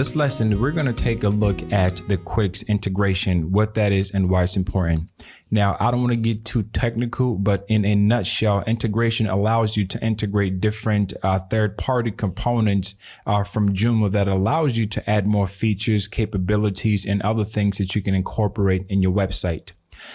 this lesson, we're going to take a look at the Quix integration, what that is and why it's important. Now, I don't want to get too technical, but in a nutshell, integration allows you to integrate different third-party components from Joomla that allows you to add more features, capabilities, and other things that you can incorporate in your website.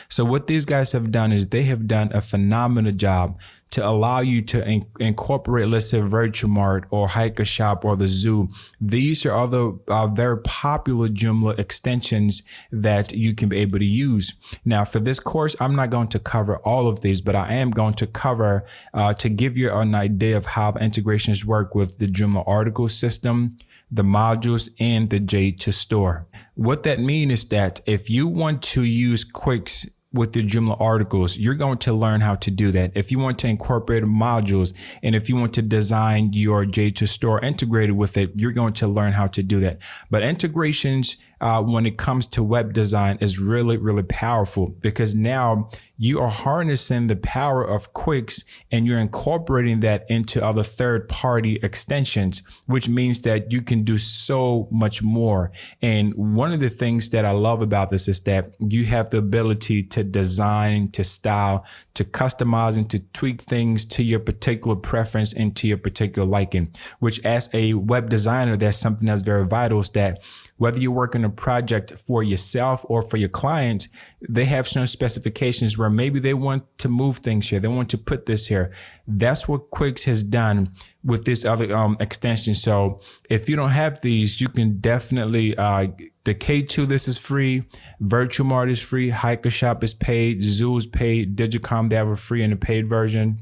So what these guys have done is they have done a phenomenal job to allow you to incorporate, let's say, Virtual Mart or Hiker Shop or the Zoo. These are other very popular Joomla extensions that you can be able to use. Now, for this course, I'm not going to cover all of these, but I am going to cover to give you an idea of how the integrations work with the Joomla article system, the modules, and the J2Store. What that means is that if you want to use Quix with your Joomla articles, you're going to learn how to do that. If you want to incorporate modules and if you want to design your J2Store integrated with it, you're going to learn how to do that. But integrations, when it comes to web design, is really, really powerful because now you are harnessing the power of Quix and you're incorporating that into other third-party extensions, which means that you can do so much more. And one of the things that I love about this is that you have the ability to design, to style, to customize, and to tweak things to your particular preference and to your particular liking, which as a web designer, that's something that's very vital, is that whether you're working a project for yourself or for your clients, they have some specifications where maybe they want to move things here. They want to put this here. That's what Quix has done with this other extension. So if you don't have these, you can definitely, the K2, this is free. Virtual Mart is free. Hiker Shop is paid. Zoo is paid. Digicom, they have a free and a paid version.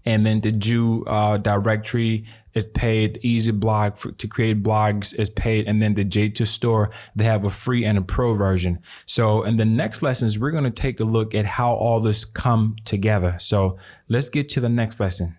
And then the Jew directory is paid. Easy Blog to create blogs is paid. And then the J2Store, they have a free and a pro version. So in the next lessons, we're going to take a look at how all this come together. So let's get to the next lesson.